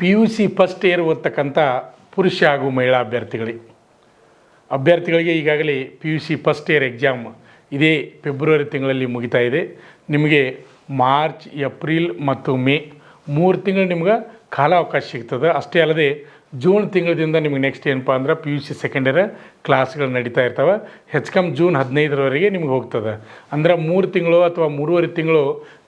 PUC first year ಓದ್ತಕ್ಕಂಥ ಪುರುಷ ಹಾಗೂ ಮಹಿಳಾ ಅಭ್ಯರ್ಥಿಗಳಿಗೆ ಈಗಾಗಲೇ PUC ಫಸ್ಟ್ ಇಯರ್ ಎಕ್ಸಾಮ್ ಇದೇ ಫೆಬ್ರವರಿ ತಿಂಗಳಲ್ಲಿ ಮುಗಿತಾ ಇದೆ. ನಿಮಗೆ ಮಾರ್ಚ್, ಏಪ್ರಿಲ್ ಮತ್ತು ಮೇ 3 ತಿಂಗಳು ನಿಮ್ಗೆ ಕಾಲಾವಕಾಶ ಸಿಗ್ತದೆ. ಅಷ್ಟೇ ಅಲ್ಲದೆ ಜೂನ್ ತಿಂಗಳದಿಂದ ನಿಮಗೆ ನೆಕ್ಸ್ಟ್ ಏನಪ್ಪ ಅಂದ್ರೆ PUC ಸೆಕೆಂಡ್ ಇಯರ್ ಕ್ಲಾಸ್ಗಳು ನಡೀತಾ ಇರ್ತವೆ. ಹೆಚ್ಚು ಜೂನ್ 15ರವರೆಗೆ ನಿಮ್ಗೆ ಹೋಗ್ತದೆ. ಅಂದ್ರೆ 3 ತಿಂಗಳು ಅಥವಾ 3.5 ತಿಂಗಳು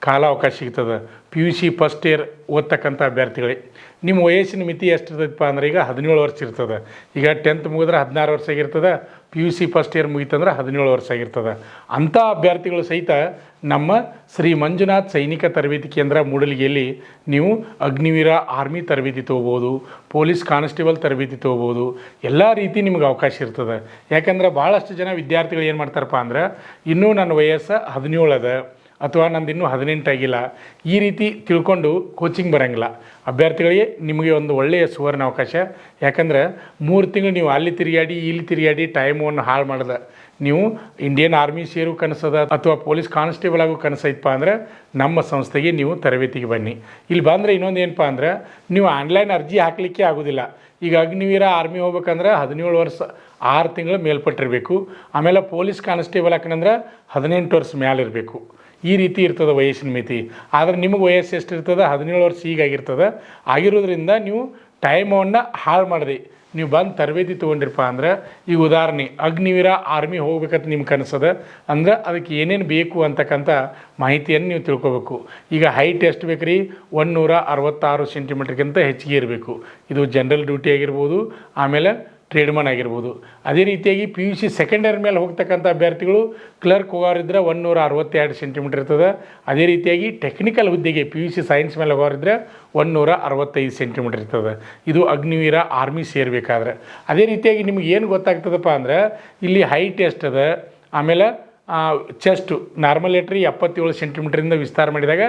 ಕಾಲಾವಕಾಶ ಸಿಗ್ತದೆ PUC ಫಸ್ಟ್ ಇಯರ್ ಓದ್ತಕ್ಕಂಥ ಅಭ್ಯರ್ಥಿಗಳಿಗೆ. ನಿಮ್ಮ ವಯಸ್ಸಿನ ಮಿತಿ ಎಷ್ಟಿರ್ತದಪ್ಪ ಅಂದ್ರೆ ಈಗ 17 ವರ್ಷ ಇರ್ತದೆ. ಈಗ 10th ಮುಗಿದ್ರೆ 16 ವರ್ಷ ಆಗಿರ್ತದೆ. PUC ಫಸ್ಟ್ ಇಯರ್ ಮುಗಿತಂದ್ರೆ 17 ವರ್ಷ ಆಗಿರ್ತದೆ. ಅಂಥ ಅಭ್ಯರ್ಥಿಗಳು ಸಹಿತ ನಮ್ಮ ಶ್ರೀ ಮಂಜುನಾಥ್ ಸೈನಿಕ ತರಬೇತಿ ಕೇಂದ್ರ ಮೂಡಲಿಗೆಯಲ್ಲಿ ನೀವು ಅಗ್ನಿವೀರ ಆರ್ಮಿ ತರಬೇತಿ ತೊಗೋಬೋದು, ಪೊಲೀಸ್ ಕಾನ್ಸ್ಟೇಬಲ್ ತರಬೇತಿ ತೊಗೋಬೋದು. ಎಲ್ಲ ರೀತಿ ನಿಮ್ಗೆ ಅವಕಾಶ ಇರ್ತದೆ. ಯಾಕಂದ್ರೆ ಭಾಳಷ್ಟು ಜನ ವಿದ್ಯಾರ್ಥಿಗಳು ಏನು ಮಾಡ್ತಾರಪ್ಪ ಅಂದ್ರೆ ಇನ್ನೂ ನನ್ನ ವಯಸ್ಸು 17 ಅದ ಅಥವಾ ನಂದು ಇನ್ನೂ 18 ಆಗಿಲ್ಲ, ಈ ರೀತಿ ತಿಳ್ಕೊಂಡು ಕೋಚಿಂಗ್ ಬರೋಂಗಿಲ್ಲ. ಅಭ್ಯರ್ಥಿಗಳಿಗೆ ನಿಮಗೆ ಒಂದು ಒಳ್ಳೆಯ ಸುವರ್ಣ ಅವಕಾಶ. ಯಾಕಂದ್ರೆ 3 ತಿಂಗಳು ನೀವು ಅಲ್ಲಿ ತಿರುಗಾಡಿ ಇಲ್ಲಿ ತಿರುಗಾಡಿ ಟೈಮನ್ನು ಹಾಳು ಮಾಡಿದೆ ನೀವು ಇಂಡಿಯನ್ ಆರ್ಮಿ ಸೇರು ಕನಸದ ಅಥವಾ ಪೊಲೀಸ್ ಕಾನ್ಸ್ಟೇಬಲ್ ಆಗೋ ಕನಸೈತಪ್ಪ ಅಂದ್ರೆ ನಮ್ಮ ಸಂಸ್ಥೆಗೆ ನೀವು ತರಬೇತಿಗೆ ಬನ್ನಿ. ಇಲ್ಲಿ ಬಂದರೆ ಇನ್ನೊಂದು ಏನಪ್ಪ ಅಂದ್ರೆ ನೀವು ಆನ್ಲೈನ್ ಅರ್ಜಿ ಹಾಕಲಿಕ್ಕೆ ಆಗೋದಿಲ್ಲ. ಈಗ ಅಗ್ನಿವೀರ ಆರ್ಮಿ ಹೋಗ್ಬೇಕಂದ್ರೆ 17 ವರ್ಷ 6 ತಿಂಗಳು ಮೇಲ್ಪಟ್ಟಿರಬೇಕು. ಆಮೇಲೆ ಪೊಲೀಸ್ ಕಾನ್ಸ್ಟೇಬಲ್ ಹಾಕಂದ್ರೆ 18 ವರ್ಷ ಮೇಲಿರಬೇಕು. ಈ ರೀತಿ ಇರ್ತದೆ ವಯಸ್ಸಿನ ಮಿತಿ. ಆದರೆ ನಿಮಗೆ ವಯಸ್ಸು ಎಷ್ಟಿರ್ತದೆ? 17 ವರ್ಷ ಈಗಾಗಿರ್ತದೆ. ಆಗಿರೋದ್ರಿಂದ ನೀವು ಟೈಮನ್ನು ಹಾಳು ಮಾಡಿರಿ. ನೀವು ಬಂದು ತರಬೇತಿ ತೊಗೊಂಡಿರಪ್ಪ ಅಂದ್ರೆ ಈಗ ಉದಾಹರಣೆ ಅಗ್ನಿವೀರ ಆರ್ಮಿ ಹೋಗ್ಬೇಕಂತ ನಿಮ್ಮ ಕನಸದ ಅಂದ್ರೆ ಅದಕ್ಕೆ ಏನೇನು ಬೇಕು ಅಂತಕ್ಕಂಥ ಮಾಹಿತಿಯನ್ನು ನೀವು ತಿಳ್ಕೊಬೇಕು. ಈಗ ಹೈಟ್ ಎಷ್ಟು ಬೇಕು ರೀ? 166 ಸೆಂಟಿಮೀಟ್ರ್ಗಿಂತ ಹೆಚ್ಚಿಗೆ ಇರಬೇಕು. ಇದು ಜನರಲ್ ಡ್ಯೂಟಿ ಆಗಿರ್ಬೋದು, ಆಮೇಲೆ ಟ್ರೇಡ್ಮನ್ ಆಗಿರ್ಬೋದು. ಅದೇ ರೀತಿಯಾಗಿ PUC ಸೆಕೆಂಡ್ ಇಯರ್ ಮೇಲೆ ಹೋಗ್ತಕ್ಕಂಥ ಅಭ್ಯರ್ಥಿಗಳು ಕ್ಲರ್ಕ್ ಹೋಗೋರಿದ್ರೆ 162 ಸೆಂಟಿಮೀಟ್ರ್ ಇರ್ತದೆ. ಅದೇ ರೀತಿಯಾಗಿ ಟೆಕ್ನಿಕಲ್ ಹುದ್ದೆಗೆ PUC ಸೈನ್ಸ್ ಮೇಲೆ ಹೋಗೋರಿದ್ರೆ 165 ಸೆಂಟಿಮೀಟ್ರ್ ಇರ್ತದೆ. ಇದು ಅಗ್ನಿವೀರ ಆರ್ಮಿ ಸೇರಬೇಕಾದ್ರೆ. ಅದೇ ರೀತಿಯಾಗಿ ನಿಮ್ಗೆ ಏನು ಗೊತ್ತಾಗ್ತದಪ್ಪ ಅಂದ್ರೆ ಇಲ್ಲಿ ಹೈಟ್ ಎಷ್ಟದ, ಆಮೇಲೆ ಚೆಸ್ಟು ನಾರ್ಮಲ್ ಲೆಟ್ರಿ 77 ಸೆಂಟಿಮೀಟ್ರಿಂದ ವಿಸ್ತಾರ ಮಾಡಿದಾಗ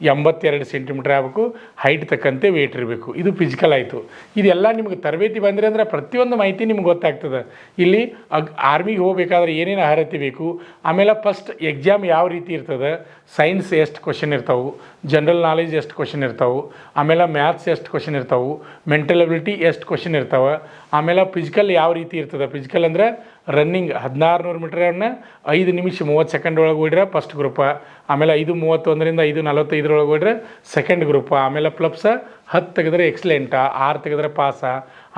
82 ಸೆಂಟಿಮೀಟ್ರ್ ಆಗಬೇಕು. ಹೈಟ್ ತಕ್ಕಂತೆ ವೇಟ್ ಇರಬೇಕು. ಇದು ಫಿಸಿಕಲ್ ಆಯಿತು. ಇದೆಲ್ಲ ನಿಮ್ಗೆ ತರಬೇತಿ ಬಂದರೆ ಅಂದ್ರೆ ಪ್ರತಿಯೊಂದು ಮಾಹಿತಿ ನಿಮ್ಗೆ ಗೊತ್ತಾಗ್ತದೆ. ಇಲ್ಲಿ ಆರ್ಮಿಗೆ ಹೋಗಬೇಕಾದ್ರೆ ಏನೇನು ಅರ್ಹತೆ ಬೇಕು, ಆಮೇಲೆ ಫಸ್ಟ್ ಎಕ್ಸಾಮ್ ಯಾವ ರೀತಿ ಇರ್ತದೆ, ಸೈನ್ಸ್ ಎಷ್ಟು ಕ್ವಶನ್ ಇರ್ತಾವೆ, ಜನರಲ್ ನಾಲೆಜ್ ಎಷ್ಟು ಕ್ವಶನ್ ಇರ್ತಾವೆ, ಆಮೇಲೆ ಮ್ಯಾಥ್ಸ್ ಎಷ್ಟು ಕ್ವಶನ್ ಇರ್ತಾವೆ, ಮೆಂಟಲ್ ಎಬಿಲಿಟಿ ಎಷ್ಟು ಕ್ವಶನ್ ಇರ್ತಾವೆ, ಆಮೇಲೆ ಫಿಸಿಕಲ್ ಯಾವ ರೀತಿ ಇರ್ತದೆ. ಫಿಸಿಕಲ್ ಅಂದರೆ ರನ್ನಿಂಗ್ 1600 ಮೀಟ್ರನ್ನು 5 ನಿಮಿಷ 30 ಸೆಕೆಂಡ್ ಒಳಗೆ ಓಡಿದ್ರೆ ಫಸ್ಟ್ ಗ್ರೂಪ, ಆಮೇಲೆ 5:31ರಿಂದ 5:45 ಓಡಿದ್ರೆ ಸೆಕೆಂಡ್ ಗ್ರೂಪ, ಆಮೇಲೆ ಪ್ಲಪ್ಸ 10 ತೆಗೆದ್ರೆ ಎಕ್ಸಲೆಂಟ, 6 ತೆಗೆದ್ರೆ ಪಾಸ,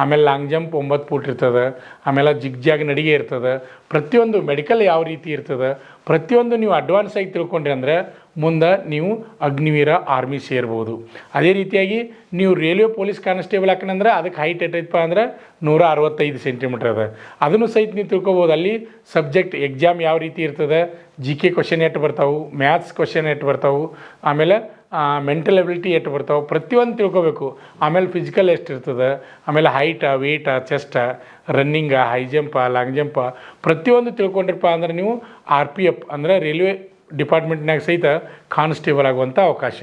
ಆಮೇಲೆ ಲಾಂಗ್ ಜಂಪ್ 9 ಫೂಟ್ ಇರ್ತದೆ, ಆಮೇಲೆ ಜಿಗ್ಜಾಗ್ ನಡಿಗೆ ಇರ್ತದೆ. ಪ್ರತಿಯೊಂದು ಮೆಡಿಕಲ್ ಯಾವ ರೀತಿ ಇರ್ತದೆ ಪ್ರತಿಯೊಂದು ನೀವು ಅಡ್ವಾನ್ಸ್ ಆಗಿ ತಿಳ್ಕೊಂಡ್ರಿ ಅಂದರೆ ಮುಂದೆ ನೀವು ಅಗ್ನಿವೀರ ಆರ್ಮಿ ಸೇರ್ಬೋದು. ಅದೇ ರೀತಿಯಾಗಿ ನೀವು ರೈಲ್ವೆ ಪೊಲೀಸ್ ಕಾನ್ಸ್ಟೇಬಲ್ ಹಾಕಂದ್ರೆ ಅದಕ್ಕೆ ಹೈಟ್ ಎಷ್ಟೈತಪ್ಪ ಅಂದ್ರೆ 165 ಸೆಂಟಿಮೀಟ್ರ್ ಅದ. ಅದನ್ನು ಸಹಿತ ನೀವು ತಿಳ್ಕೊಬೋದು. ಅಲ್ಲಿ ಸಬ್ಜೆಕ್ಟ್ ಎಕ್ಸಾಮ್ ಯಾವ ರೀತಿ ಇರ್ತದೆ, GK ಕ್ವಶನ್ ಎಷ್ಟು ಬರ್ತಾವೆ, ಮ್ಯಾಥ್ಸ್ ಕ್ವಶನ್ ಎಷ್ಟು ಬರ್ತಾವೆ, ಆಮೇಲೆ ಮೆಂಟಲ್ ಎಬಿಲಿಟಿ ಎಷ್ಟು ಬರ್ತಾವೆ, ಪ್ರತಿಯೊಂದು ತಿಳ್ಕೊಬೇಕು. ಆಮೇಲೆ ಫಿಸಿಕಲ್ ಎಷ್ಟು ಇರ್ತದೆ, ಆಮೇಲೆ ಹೈಟ, ವೇಟ, ಚೆಸ್ಟ, ರನ್ನಿಂಗ, ಹೈ ಜಂಪ, ಲಾಂಗ್ ಜಂಪ ಪ್ರತಿಯೊಂದು ತಿಳ್ಕೊಂಡಿರಪ್ಪ ಅಂದ್ರೆ ನೀವು RPF ಅಂದರೆ ರೈಲ್ವೆ ಡಿಪಾರ್ಟ್ಮೆಂಟ್ನಾಗ ಸಹಿತ ಕಾನ್ಸ್ಟೇಬಲ್ ಆಗುವಂಥ ಅವಕಾಶ.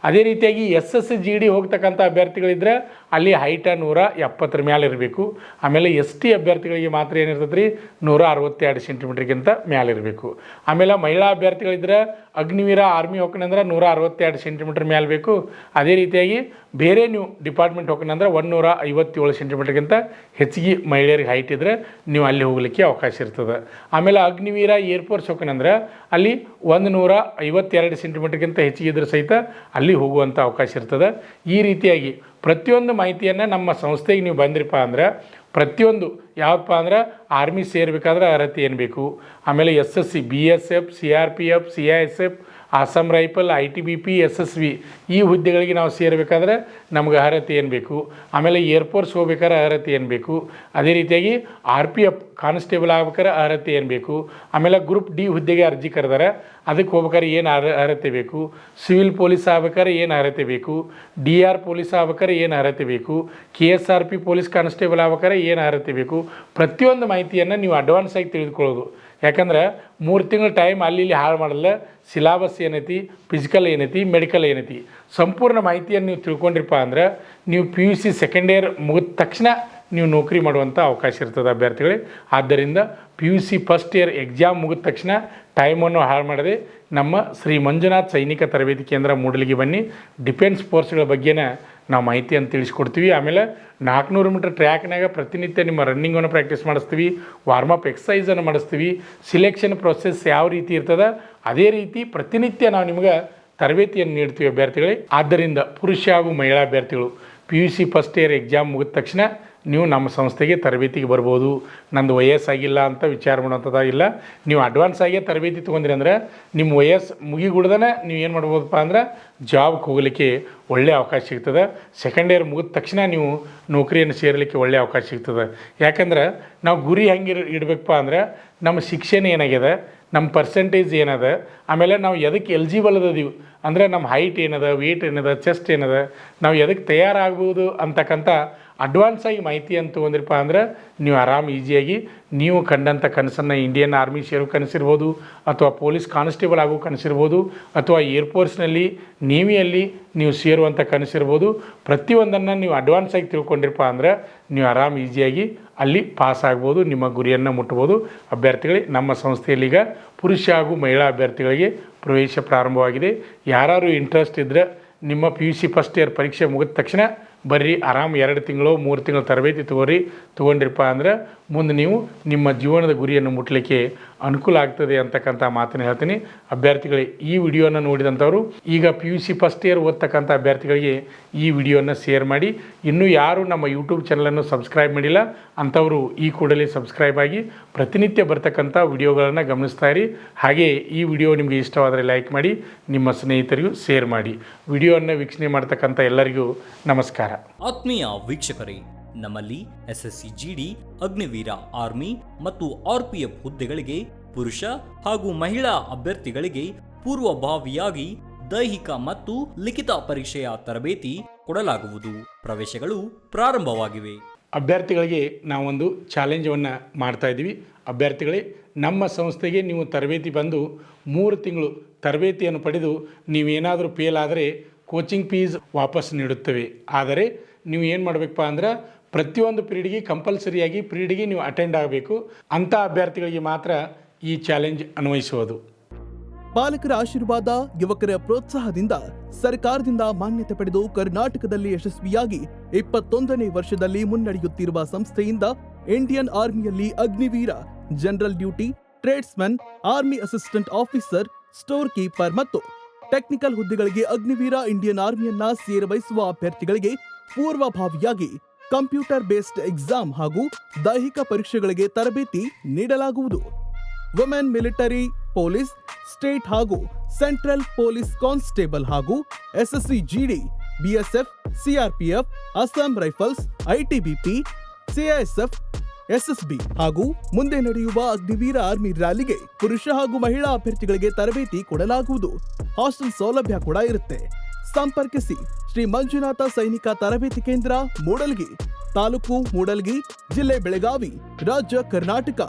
ಅದೇ ರೀತಿಯಾಗಿ SSC GD ಹೋಗ್ತಕ್ಕಂಥ ಅಭ್ಯರ್ಥಿಗಳಿದ್ರೆ ಅಲ್ಲಿ ಹೈಟ 170 ಮೇಲೆ ಇರಬೇಕು. ಆಮೇಲೆ ST ಅಭ್ಯರ್ಥಿಗಳಿಗೆ ಮಾತ್ರ ಏನಿರ್ತದೆ ರೀ 162 ಸೆಂಟಿಮೀಟ್ರ್ಗಿಂತ ಮೇಲೆ ಇರಬೇಕು. ಆಮೇಲೆ ಮಹಿಳಾ ಅಭ್ಯರ್ಥಿಗಳಿದ್ರೆ ಅಗ್ನಿವೀರ ಆರ್ಮಿ ಹೋಗ್ಕಂದ್ರೆ 162 ಸೆಂಟಿಮೀಟ್ರ್ ಮೇಲೆ ಬೇಕು. ಅದೇ ರೀತಿಯಾಗಿ ಬೇರೆ ನೀವು ಡಿಪಾರ್ಟ್ಮೆಂಟ್ ಹೋಗ್ಕಂದ್ರೆ 157 ಸೆಂಟಿಮೀಟ್ರ್ಗಿಂತ ಹೆಚ್ಚಿಗೆ ಮಹಿಳೆಯರಿಗೆ ಹೈಟ್ ಇದ್ದರೆ ನೀವು ಅಲ್ಲಿ ಹೋಗಲಿಕ್ಕೆ ಅವಕಾಶ ಇರ್ತದೆ. ಆಮೇಲೆ ಅಗ್ನಿವೀರ ಏರ್ಫೋರ್ಸ್ ಹೋಗ್ಕಂದ್ರೆ ಅಲ್ಲಿ 152 ಸೆಂಟಿಮೀಟ್ರ್ಗಿಂತ ಹೆಚ್ಚಿಗೆ ಇದ್ರೆ ಸಹಿತ ಅಲ್ಲಿ ಹೋಗುವಂಥ ಅವಕಾಶ ಇರ್ತದೆ. ಈ ರೀತಿಯಾಗಿ ಪ್ರತಿಯೊಂದು ಮಾಹಿತಿಯನ್ನು ನಮ್ಮ ಸಂಸ್ಥೆಗೆ ನೀವು ಬಂದಿರಪ್ಪ ಅಂದ್ರೆ ಪ್ರತಿಯೊಂದು ಯಾವಪ್ಪ ಅಂದ್ರೆ ಆರ್ಮಿ ಸೇರಬೇಕಾದ್ರೆ ಅರ್ಹತೆ ಏನು ಬೇಕು, ಆಮೇಲೆ SSC, BSF, CRPF, CISF, Assam rifle, ITBP, SSV ಈ ಹುದ್ದೆಗಳಿಗೆ ನಾವು ಸೇರಬೇಕಾದ್ರೆ ನಮ್ಗೆ ಅರ್ಹತೆ ಏನು ಬೇಕು, ಆಮೇಲೆ ಏರ್ಫೋರ್ಸ್ ಹೋಗ್ಬೇಕಾದ್ರೆ ಅರ್ಹತೆ ಏನು ಬೇಕು, ಅದೇ ರೀತಿಯಾಗಿ RPF ಕಾನ್ಸ್ಟೇಬಲ್ ಆಗ್ಬೇಕಾದ್ರೆ ಅರ್ಹತೆ ಏನು ಬೇಕು, ಆಮೇಲೆ ಗ್ರೂಪ್ D ಹುದ್ದೆಗೆ ಅರ್ಜಿ ಕರೆದಾರೆ ಅದಕ್ಕೆ ಹೋಗ್ಬೇಕಾದ್ರೆ ಏನು ಅರ್ಹತೆ ಬೇಕು, ಸಿವಿಲ್ ಪೊಲೀಸ್ ಆಗ್ಬೇಕಾದ್ರೆ ಏನು ಅರ್ಹತೆ ಬೇಕು, DR ಪೊಲೀಸ್ ಆಗ್ಬೇಕಾದ್ರೆ ಏನು ಅರ್ಹತೆ ಬೇಕು, KSRP ಪೊಲೀಸ್ ಕಾನ್ಸ್ಟೇಬಲ್ ಆಗ್ಬೇಕಾದ್ರೆ ಏನು ಅರ್ಹತೆ ಬೇಕು, ಪ್ರತಿಯೊಂದು ಮಾಹಿತಿಯನ್ನು ನೀವು ಅಡ್ವಾನ್ಸ್ ಆಗಿ ತಿಳಿದುಕೊಳ್ಳೋದು. ಯಾಕಂದ್ರೆ 3 ತಿಂಗಳ ಟೈಮ್ ಅಲ್ಲಿ ಇಲ್ಲಿ ಹಾಳು ಮಾಡಲ್ಲ. ಸಿಲಾಬಸ್ ಏನೈತಿ, ಫಿಸಿಕಲ್ ಏನೈತಿ, ಮೆಡಿಕಲ್ ಏನೈತಿ ಸಂಪೂರ್ಣ ಮಾಹಿತಿಯನ್ನು ನೀವು ತಿಳ್ಕೊಂಡಿರಪ್ಪ ಅಂದ್ರೆ ನೀವು PUC ಸೆಕೆಂಡ್ ಇಯರ್ ಮುಗಿದ ತಕ್ಷಣ ನೀವು ನೌಕರಿ ಮಾಡುವಂಥ ಅವಕಾಶ ಇರ್ತದೆ ಅಭ್ಯರ್ಥಿಗಳೇ. ಆದ್ದರಿಂದ PUC ಫಸ್ಟ್ ಇಯರ್ ಎಕ್ಸಾಮ್ ಮುಗಿದ ತಕ್ಷಣ ಟೈಮನ್ನು ಹಾಳು ಮಾಡದೆ ನಮ್ಮ ಶ್ರೀ ಮಂಜುನಾಥ್ ಸೈನಿಕ ತರಬೇತಿ ಕೇಂದ್ರ ಮೂಡಲಿಗೆ ಬನ್ನಿ. ಡಿಫೆನ್ಸ್ ಫೋರ್ಸ್ಗಳ ಬಗ್ಗೆನ ನಾವು ಮಾಹಿತಿಯನ್ನು ತಿಳಿಸ್ಕೊಡ್ತೀವಿ. ಆಮೇಲೆ 400 ಮೀಟರ್ ಟ್ರ್ಯಾಕ್ನಾಗ ಪ್ರತಿನಿತ್ಯ ನಿಮ್ಮ ರನ್ನಿಂಗನ್ನು ಪ್ರಾಕ್ಟೀಸ್ ಮಾಡಿಸ್ತೀವಿ, ವಾರ್ಮಪ್ ಎಕ್ಸಸೈಸನ್ನು ಮಾಡಿಸ್ತೀವಿ. ಸಿಲೆಕ್ಷನ್ ಪ್ರೊಸೆಸ್ ಯಾವ ರೀತಿ ಇರ್ತದೆ ಅದೇ ರೀತಿ ಪ್ರತಿನಿತ್ಯ ನಾವು ನಿಮ್ಗೆ ತರಬೇತಿಯನ್ನು ನೀಡ್ತೀವಿ ಅಭ್ಯರ್ಥಿಗಳೇ. ಆದ್ದರಿಂದ ಪುರುಷ ಹಾಗೂ ಮಹಿಳಾ ಅಭ್ಯರ್ಥಿಗಳು PUC ಫಸ್ಟ್ ಇಯರ್ ಎಕ್ಸಾಮ್ ಮುಗಿದ ತಕ್ಷಣ ನೀವು ನಮ್ಮ ಸಂಸ್ಥೆಗೆ ತರಬೇತಿಗೆ ಬರ್ಬೋದು. ನಂದು ವಯಸ್ಸಾಗಿಲ್ಲ ಅಂತ ವಿಚಾರ ಮಾಡೋಂಥದ್ದಾಗಿಲ್ಲ. ನೀವು ಅಡ್ವಾನ್ಸ್ ಆಗಿ ತರಬೇತಿ ತೊಗೊಂಡ್ರಿ ಅಂದರೆ ನಿಮ್ಮ ವಯಸ್ಸು ಮುಗಿಗುಡ್ದೇ ನೀವು ಏನು ಮಾಡ್ಬೋದಪ್ಪ ಅಂದ್ರೆ ಜಾಬ್ಗೆ ಹೋಗಲಿಕ್ಕೆ ಒಳ್ಳೆಯ ಅವಕಾಶ ಸಿಗ್ತದೆ. ಸೆಕೆಂಡ್ ಇಯರ್ ಮುಗಿದ ತಕ್ಷಣ ನೀವು ನೌಕರಿಯನ್ನು ಸೇರಲಿಕ್ಕೆ ಒಳ್ಳೆಯ ಅವಕಾಶ ಸಿಗ್ತದೆ. ಯಾಕಂದ್ರೆ ನಾವು ಗುರಿ ಹೆಂಗೆ ಇಡಬೇಕಪ್ಪ ಅಂದ್ರೆ ನಮ್ಮ ಶಿಕ್ಷಣ ಏನಾಗಿದೆ, ನಮ್ಮ ಪರ್ಸೆಂಟೇಜ್ ಏನದ, ಆಮೇಲೆ ನಾವು ಎದಕ್ಕೆ ಎಲಿಜಿಬಲ್ ಅದೀವಿ ಅಂದರೆ ನಮ್ಮ ಹೈಟ್ ಏನದ, ವೇಟ್ ಏನದ, ಚೆಸ್ಟ್ ಏನದ, ನಾವು ಎದಕ್ಕೆ ತಯಾರಾಗ್ಬೋದು ಅಂತಕ್ಕಂಥ ಅಡ್ವಾನ್ಸ್ ಆಗಿ ಮಾಹಿತಿಯನ್ನು ತೊಗೊಂಡ್ರಪ್ಪ ಅಂದ್ರೆ ನೀವು ಆರಾಮ್ ಈಸಿಯಾಗಿ ನೀವು ಕಂಡಂಥ ಕನಸನ್ನು ಇಂಡಿಯನ್ ಆರ್ಮಿ ಸೇರೋ ಕನಸಿರ್ಬೋದು, ಅಥವಾ ಪೊಲೀಸ್ ಕಾನ್ಸ್ಟೇಬಲ್ ಆಗೋ ಕನಸಿರ್ಬೋದು, ಅಥವಾ ಏರ್ಫೋರ್ಸ್ನಲ್ಲಿ ನೇವಿಯಲ್ಲಿ ನೀವು ಸೇರುವಂಥ ಕನಸಿರ್ಬೋದು. ಪ್ರತಿಯೊಂದನ್ನು ನೀವು ಅಡ್ವಾನ್ಸ್ ಆಗಿ ತಿಳ್ಕೊಂಡ್ರಪ್ಪ ಅಂದ್ರೆ ನೀವು ಆರಾಮ್ ಈಸಿಯಾಗಿ ಅಲ್ಲಿ ಪಾಸ್ ಆಗ್ಬೋದು, ನಿಮ್ಮ ಗುರಿಯನ್ನು ಮುಟ್ಬೋದು. ಅಭ್ಯರ್ಥಿಗಳೇ, ನಮ್ಮ ಸಂಸ್ಥೆಯಲ್ಲೀಗ ಪುರುಷ ಹಾಗೂ ಮಹಿಳಾ ಅಭ್ಯರ್ಥಿಗಳಿಗೆ ಪ್ರವೇಶ ಪ್ರಾರಂಭವಾಗಿದೆ. ಯಾರು ಇಂಟ್ರೆಸ್ಟ್ ಇದ್ದರೆ ನಿಮ್ಮ PUC ಫಸ್ಟ್ ಇಯರ್ ಪರೀಕ್ಷೆ ಮುಗಿದ ತಕ್ಷಣ ಬರ್ರಿ, ಆರಾಮ್ 2 ತಿಂಗಳು 3 ತಿಂಗಳು ತರಬೇತಿ ತೊಗೊಂಡ್ರಿಪ್ಪ ಅಂದ್ರೆ ಮುಂದೆ ನೀವು ನಿಮ್ಮ ಜೀವನದ ಗುರಿಯನ್ನು ಮುಟ್ಟಲಿಕ್ಕೆ ಅನುಕೂಲ ಆಗ್ತದೆ ಅಂತಕ್ಕಂಥ ಮಾತನ್ನು ಹೇಳ್ತೀನಿ. ಅಭ್ಯರ್ಥಿಗಳೇ, ಈ ವಿಡಿಯೋನ ನೋಡಿದಂಥವ್ರು ಈಗ PUC ಫಸ್ಟ್ ಇಯರ್ ಓದ್ತಕ್ಕಂಥ ಅಭ್ಯರ್ಥಿಗಳಿಗೆ ಈ ವಿಡಿಯೋನ ಶೇರ್ ಮಾಡಿ. ಇನ್ನೂ ಯಾರು ನಮ್ಮ ಯೂಟ್ಯೂಬ್ ಚಾನಲನ್ನು ಸಬ್ಸ್ಕ್ರೈಬ್ ಮಾಡಿಲ್ಲ ಅಂಥವರು ಈ ಕೂಡಲೇ ಸಬ್ಸ್ಕ್ರೈಬ್ ಆಗಿ ಪ್ರತಿನಿತ್ಯ ಬರ್ತಕ್ಕಂಥ ವಿಡಿಯೋಗಳನ್ನು ಗಮನಿಸ್ತಾ ಇರಿ. ಹಾಗೆ ಈ ವಿಡಿಯೋ ನಿಮಗೆ ಇಷ್ಟವಾದರೆ ಲೈಕ್ ಮಾಡಿ, ನಿಮ್ಮ ಸ್ನೇಹಿತರಿಗೂ ಶೇರ್ ಮಾಡಿ. ವಿಡಿಯೋವನ್ನು ವೀಕ್ಷಣೆ ಮಾಡ್ತಕ್ಕಂಥ ಎಲ್ಲರಿಗೂ ನಮಸ್ಕಾರ. ಆತ್ಮೀಯ ವೀಕ್ಷಕರೇ, ನಮ್ಮಲ್ಲಿ SSC GD, ಅಗ್ನಿವೀರ ಆರ್ಮಿ ಮತ್ತು RPF ಹುದ್ದೆಗಳಿಗೆ ಪುರುಷ ಹಾಗೂ ಮಹಿಳಾ ಅಭ್ಯರ್ಥಿಗಳಿಗೆ ಪೂರ್ವಭಾವಿಯಾಗಿ ದೈಹಿಕ ಮತ್ತು ಲಿಖಿತ ಪರೀಕ್ಷೆಯ ತರಬೇತಿ ಕೊಡಲಾಗುವುದು. ಪ್ರವೇಶಗಳು ಪ್ರಾರಂಭವಾಗಿವೆ. ಅಭ್ಯರ್ಥಿಗಳಿಗೆ ನಾವೊಂದು ಚಾಲೆಂಜನ್ನು ಮಾಡ್ತಾ ಇದ್ದೀವಿ. ಅಭ್ಯರ್ಥಿಗಳೇ, ನಮ್ಮ ಸಂಸ್ಥೆಗೆ ನೀವು ತರಬೇತಿ ಬಂದು 3 ತಿಂಗಳು ತರಬೇತಿಯನ್ನು ಪಡೆದು ನೀವೇನಾದರೂ ಫೇಲ್ ಆದರೆ ಕೋಚಿಂಗ್ ಫೀಸ್ ವಾಪಸ್ ನೀಡುತ್ತೇವೆ. ಆದರೆ ನೀವು ಏನು ಮಾಡಬೇಕಪ್ಪ ಅಂದ್ರೆ ಪ್ರತಿಯೊಂದು ಪೀರಿಯಡ್ಗೆ ಕಂಪಲ್ಸರಿಯಾಗಿ ಪೀರಿಯಡ್ಗೆ ನೀವು ಅಟೆಂಡ್ ಆಗಬೇಕು. ಅಂಥ ಅಭ್ಯರ್ಥಿಗಳಿಗೆ ಮಾತ್ರ ಈ ಚಾಲೆಂಜ್ ಅನ್ವಯಿಸುವುದು. ಪಾಲಕರ ಆಶೀರ್ವಾದ, ಯುವಕರ ಪ್ರೋತ್ಸಾಹದಿಂದ ಸರ್ಕಾರದಿಂದ ಮಾನ್ಯತೆ ಪಡೆದು ಕರ್ನಾಟಕದಲ್ಲಿ ಯಶಸ್ವಿಯಾಗಿ 21ನೇ ವರ್ಷದಲ್ಲಿ ಮುನ್ನಡೆಯುತ್ತಿರುವ ಸಂಸ್ಥೆಯಿಂದ ಇಂಡಿಯನ್ ಆರ್ಮಿಯಲ್ಲಿ Agniveer, general duty, tradesman, army assistant officer, store keeper ಮತ್ತು ಟೆಕ್ನಿಕಲ್ ಹುದ್ದೆಗಳಿಗೆ ಅಗ್ನಿವೀರ ಇಂಡಿಯನ್ ಆರ್ಮಿಯನ್ನ ಸೇರಬಯಸುವ ಅಭ್ಯರ್ಥಿಗಳಿಗೆ ಪೂರ್ವಭಾವಿಯಾಗಿ ಕಂಪ್ಯೂಟರ್ ಬೇಸ್ಡ್ ಎಕ್ಸಾಮ್ ಹಾಗೂ ದೈಹಿಕ ಪರೀಕ್ಷೆಗಳಿಗೆ ತರಬೇತಿ ನೀಡಲಾಗುವುದು. ವುಮೆನ್ ಮಿಲಿಟರಿ, ಪೊಲೀಸ್, ಸ್ಟೇಟ್ ಹಾಗೂ ಸೆಂಟ್ರಲ್ ಪೊಲೀಸ್ ಕಾನ್ಸ್ಟೇಬಲ್ ಹಾಗೂ SSC GD, BSF, CRPF, Assam rifles, ITBP, CISF, SSB ಹಾಗೂ ಮುಂದೆ ನಡೆಯುವ ಅಗ್ನಿವೀರ ಆರ್ಮಿ ರ್ಯಾಲಿಗೆ ಪುರುಷ ಹಾಗೂ ಮಹಿಳಾ ಅಭ್ಯರ್ಥಿಗಳಿಗೆ ತರಬೇತಿ ಕೊಡಲಾಗುವುದು. ಹಾಸ್ಟೆಲ್ ಸೌಲಭ್ಯ ಕೂಡ ಇರುತ್ತೆ. ಸಂಪರ್ಕಿಸಿ ಶ್ರೀ ಮಂಜುನಾಥ ಸೈನಿಕ ತರಬೇತಿ ಕೇಂದ್ರ, ಮೂಡಲ್ಗಿ, ತಾಲೂಕು ಮೂಡಲ್ಗಿ, ಜಿಲ್ಲೆ ಬೆಳಗಾವಿ, ರಾಜ್ಯ ಕರ್ನಾಟಕ.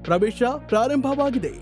ಪ್ರವೇಶ ಪ್ರಾರಂಭವಾಗಿದೆ.